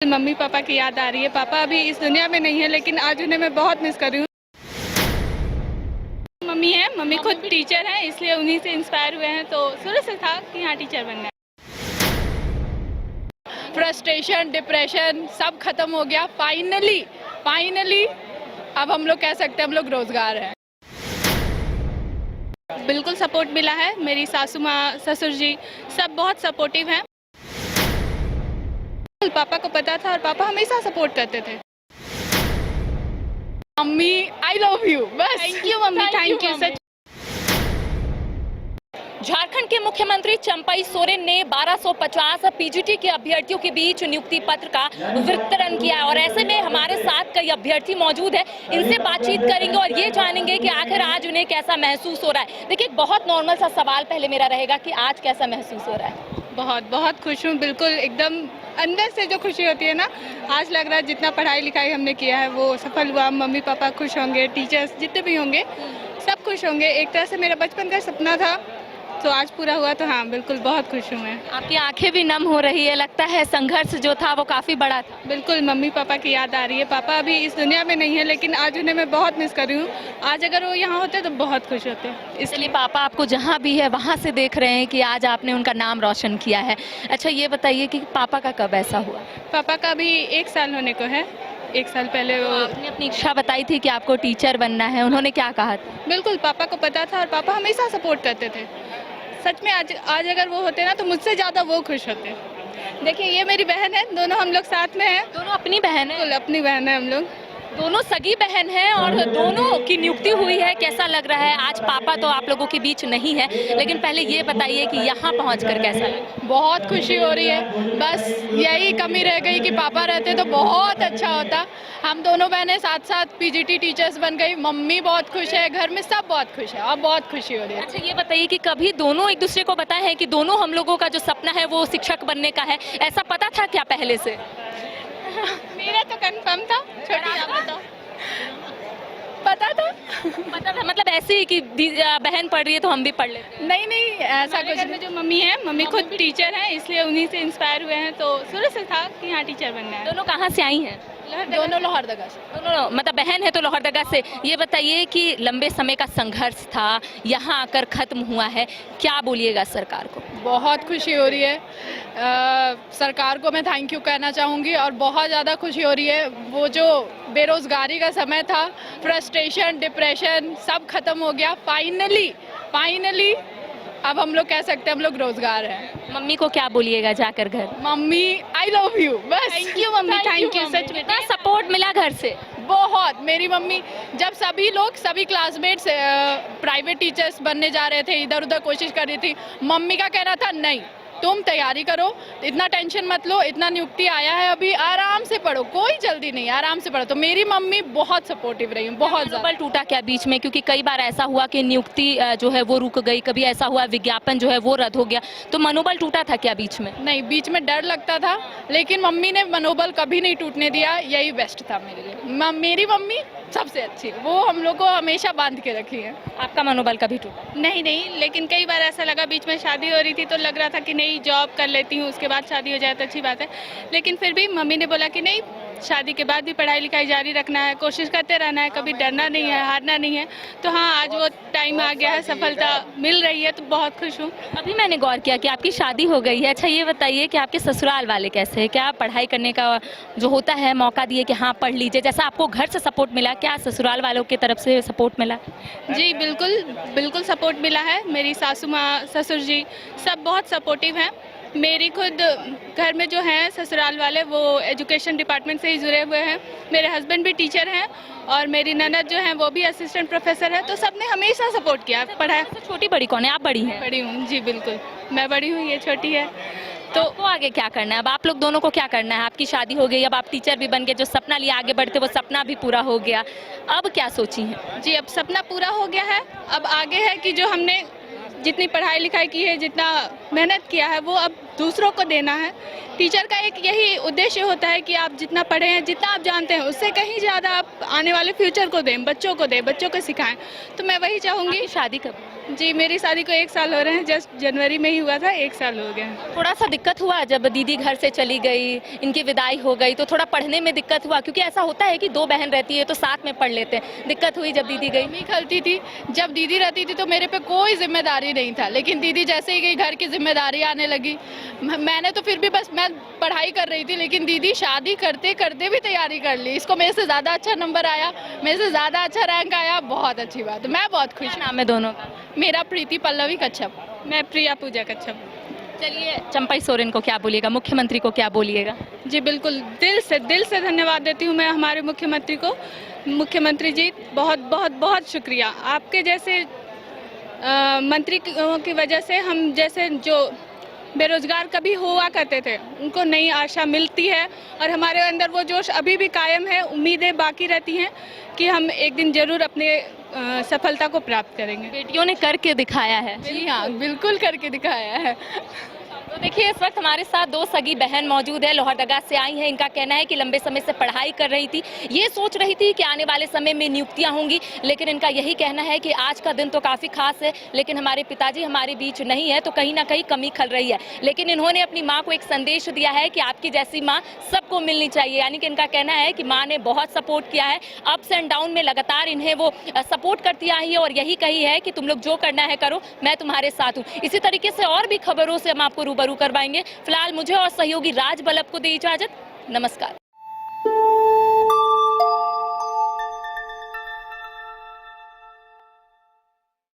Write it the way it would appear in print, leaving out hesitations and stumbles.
Mummy papa की याद आ रही है। पापा अभी इस दुनिया में नहीं है, लेकिन आज उन्हें मैं बहुत मिस कर रही हूँ। मम्मी है, मम्मी खुद टीचर हैं, इसलिए उन्हीं से इंस्पायर हुए हैं। तो शुरू से था कि हाँ टीचर बनना है। फ्रस्ट्रेशन, डिप्रेशन सब खत्म हो गया। फाइनली अब हम लोग कह सकते हैं हम लोग रोजगार हैं। बिल्कुल सपोर्ट मिला है। मेरी सासू माँ, ससुर जी सब बहुत सपोर्टिव हैं। पापा को पता था और पापा हमेशा सपोर्ट करते थे। Mummy I love you. बस thank you mummy, thank you सच। झारखंड के मुख्यमंत्री चंपई सोरेन ने 1250 पीजीटी के अभ्यर्थियों के बीच नियुक्ति पत्र का वितरण किया और ऐसे में हमारे साथ कई अभ्यर्थी मौजूद हैं। इनसे बातचीत करेंगे और ये जानेंगे कि आखिर आज उन्हें कैसा महसूस हो रहा है। देखिए, बहुत नॉर्मल सा सवाल पहले मेरा रहेगा कि आज कैसा महसूस हो रहा है। बहुत खुश हूँ, बिल्कुल एकदम अंदर से जो खुशी होती है ना, आज लग रहा है जितना पढ़ाई लिखाई हमने किया है वो सफल हुआ। मम्मी पापा खुश होंगे, टीचर्स जितने भी होंगे सब खुश होंगे। एक तरह से मेरा बचपन का सपना था तो आज पूरा हुआ। तो हाँ, बिल्कुल बहुत खुश हूँ मैं। आपकी आंखें भी नम हो रही है, लगता है संघर्ष जो था वो काफी बड़ा था। बिल्कुल मम्मी पापा की याद आ रही है। पापा अभी इस दुनिया में नहीं है, लेकिन आज उन्हें मैं बहुत मिस कर रही हूँ। आज अगर वो यहाँ होते तो बहुत खुश होते। इसलिए पापा आपको जहाँ भी है वहाँ से देख रहे हैं कि आज आपने उनका नाम रोशन किया है। अच्छा, ये बताइए कि पापा का कब ऐसा हुआ? पापा का अभी 1 साल होने को है। 1 साल पहले वो आपने अपनी इच्छा बताई थी कि आपको टीचर बनना है, उन्होंने क्या कहा था? बिल्कुल पापा को पता था और पापा हमेशा सपोर्ट करते थे। सच में आज अगर वो होते ना तो मुझसे ज़्यादा वो खुश होते। देखिए, ये मेरी बहन है, दोनों हम लोग साथ में हैं। दोनों अपनी बहन है? बिल्कुल अपनी बहन है हम लोग। दोनों सगी बहन हैं और दोनों की नियुक्ति हुई है। कैसा लग रहा है? आज पापा तो आप लोगों के बीच नहीं है, लेकिन पहले ये बताइए कि यहाँ पहुँचकर कैसा लगा? बहुत खुशी हो रही है। बस यही कमी रह गई कि पापा रहते तो बहुत अच्छा होता। हम दोनों बहनें साथ साथ पीजीटी टीचर्स बन गई। मम्मी बहुत खुश है, घर में सब बहुत खुश है और बहुत खुशी हो रही है। अच्छा, ये बताइए कि कभी दोनों एक दूसरे को बताए हैं कि दोनों हम लोगों का जो सपना है वो शिक्षक बनने का है, ऐसा पता था क्या पहले से? मेरा तो कंफर्म था। छोटी आप बताओ। पता था मतलब ऐसे ही कि बहन पढ़ रही है तो हम भी पढ़ लेते हैं? नहीं ऐसा हमारे कुछ घर में जो मम्मी है, मम्मी खुद टीचर हैं, इसलिए उन्हीं से इंस्पायर हुए हैं। तो शुरू से था कि हाँ टीचर बनना है। दोनों कहाँ से आई हैं? दोनों लोहरदगा से। दोनों मतलब बहन है तो लोहरदगा से। ये बताइए कि लंबे समय का संघर्ष था, यहाँ आकर खत्म हुआ है, क्या बोलिएगा सरकार को? बहुत खुशी हो रही है। सरकार को मैं थैंक यू कहना चाहूँगी और बहुत ज़्यादा खुशी हो रही है। वो जो बेरोज़गारी का समय था, फ्रस्ट्रेशन, डिप्रेशन सब खत्म हो गया। फाइनली अब हम लोग कह सकते हैं हम लोग रोजगार हैं। मम्मी को क्या बोलिएगा जाकर घर? Mummy I love you. बस thank you mummy, thank you सच में। कितना सपोर्ट मिला घर से? बहुत। मेरी मम्मी जब सभी क्लासमेट्स प्राइवेट टीचर्स बनने जा रहे थे, इधर उधर कोशिश कर रही थी, मम्मी का कहना था नहीं, तुम तैयारी करो, इतना टेंशन मत लो, इतना नियुक्ति आया है अभी, आराम से पढ़ो, कोई जल्दी नहीं, आराम से पढ़ो। तो मेरी मम्मी बहुत सपोर्टिव रही, बहुत ज़्यादा। मनोबल टूटा क्या बीच में? क्योंकि कई बार ऐसा हुआ कि नियुक्ति जो है वो रुक गई, कभी ऐसा हुआ विज्ञापन जो है वो रद्द हो गया, तो मनोबल टूटा था क्या बीच में? नहीं, बीच में डर लगता था, लेकिन मम्मी ने मनोबल कभी नहीं टूटने दिया। यही बेस्ट था मेरे लिए। मेरी मम्मी सबसे अच्छी, वो हम लोग को हमेशा बांध के रखी है। आपका मनोबल कभी टूटा? नहीं, लेकिन कई बार ऐसा लगा, बीच में शादी हो रही थी तो लग रहा था कि नहीं, जॉब कर लेती हूँ, उसके बाद शादी हो जाए तो अच्छी बात है। लेकिन फिर भी मम्मी ने बोला कि नहीं, शादी के बाद भी पढ़ाई लिखाई जारी रखना है, कोशिश करते रहना है, कभी डरना नहीं है, हारना नहीं है। तो हाँ, आज वो टाइम आ गया है, सफलता मिल रही है, तो बहुत खुश हूँ। अभी मैंने गौर किया कि आपकी शादी हो गई है। अच्छा, ये बताइए कि आपके ससुराल वाले कैसे हैं? क्या पढ़ाई करने का जो होता है मौका दिए कि हाँ पढ़ लीजिए, जैसा आपको घर से सपोर्ट मिला, क्या ससुराल वालों की तरफ से सपोर्ट मिला? जी बिल्कुल सपोर्ट मिला है। मेरी सासू माँ, ससुर जी सब बहुत सपोर्टिव हैं। मेरी खुद घर में जो हैं ससुराल वाले, वो एजुकेशन डिपार्टमेंट से ही जुड़े हुए हैं। मेरे हस्बैंड भी टीचर हैं और मेरी ननद जो हैं वो भी असिस्टेंट प्रोफेसर है। तो सबने हमेशा सपोर्ट किया। पढ़ाई छोटी बड़ी कौन है? आप बड़ी हैं? बड़ी हूँ जी, बिल्कुल मैं बड़ी हूँ, ये छोटी है। तो आगे क्या करना है? अब आप लोग दोनों को क्या करना है? आपकी शादी हो गई, अब आप टीचर भी बन गए, जो सपना लिए आगे बढ़ते वो सपना भी पूरा हो गया, अब क्या सोची हैं? जी, अब सपना पूरा हो गया है। अब आगे है कि जो हमने जितनी पढ़ाई लिखाई की है, जितना मेहनत किया है, वो अब दूसरों को देना है। टीचर का एक यही उद्देश्य होता है कि आप जितना पढ़े हैं, जितना आप जानते हैं, उससे कहीं ज़्यादा आप आने वाले फ्यूचर को दें, बच्चों को सिखाएं। तो मैं वही चाहूँगी। शादी कब? जी, मेरी शादी को 1 साल हो रहे हैं, जस्ट जनवरी में ही हुआ था, 1 साल हो गया है। थोड़ा सा दिक्कत हुआ जब दीदी घर से चली गई, इनकी विदाई हो गई, तो थोड़ा पढ़ने में दिक्कत हुआ? क्योंकि ऐसा होता है कि 2 बहन रहती है तो साथ में पढ़ लेते हैं, दिक्कत हुई जब दीदी गई? मम्मी खलती थी, जब दीदी रहती थी तो मेरे पे कोई जिम्मेदारी नहीं था, लेकिन दीदी जैसे ही गई घर की जिम्मेदारी आने लगी। मैंने तो फिर भी बस मैं पढ़ाई कर रही थी, लेकिन दीदी शादी करते करते भी तैयारी कर ली। इसको मेरे से ज़्यादा अच्छा नंबर आया, मेरे से ज़्यादा अच्छा रैंक आया, बहुत अच्छी बात है, मैं बहुत खुश क्या नाम है दोनों का? हूँ। मेरा प्रीति पल्लवी कच्छप। मैं प्रिया पूजा कच्छप। चलिए, चंपई सोरेन को क्या बोलिएगा, मुख्यमंत्री को क्या बोलिएगा? जी बिल्कुल, दिल से धन्यवाद देती हूँ मैं हमारे मुख्यमंत्री को। मुख्यमंत्री जी, बहुत बहुत बहुत शुक्रिया। आपके जैसे मंत्री की वजह से हम जैसे जो बेरोजगार कभी हुआ करते थे, उनको नई आशा मिलती है और हमारे अंदर वो जोश अभी भी कायम है। उम्मीदें बाकी रहती हैं कि हम एक दिन जरूर अपने सफलता को प्राप्त करेंगे। बेटियों ने करके दिखाया है। जी हाँ, बिल्कुल करके दिखाया है। तो देखिए, इस वक्त हमारे साथ 2 सगी बहन मौजूद है, लोहरदगा से आई हैं। इनका कहना है कि लंबे समय से पढ़ाई कर रही थी, ये सोच रही थी कि आने वाले समय में नियुक्तियां होंगी, लेकिन इनका यही कहना है कि आज का दिन तो काफ़ी खास है, लेकिन हमारे पिताजी हमारे बीच नहीं है, तो कहीं ना कहीं कमी खल रही है। लेकिन इन्होंने अपनी माँ को एक संदेश दिया है कि आपकी जैसी माँ सबको मिलनी चाहिए। यानी कि इनका कहना है कि माँ ने बहुत सपोर्ट किया है, अप्स एंड डाउन में लगातार इन्हें वो सपोर्ट करती आई है और यही कही है कि तुम लोग जो करना है करो, मैं तुम्हारे साथ हूँ। इसी तरीके से और भी खबरों से हम आपको रूबरू करवाएंगे। फिलहाल मुझे और सहयोगी राज बल्लभ को दे इजाजत। नमस्कार।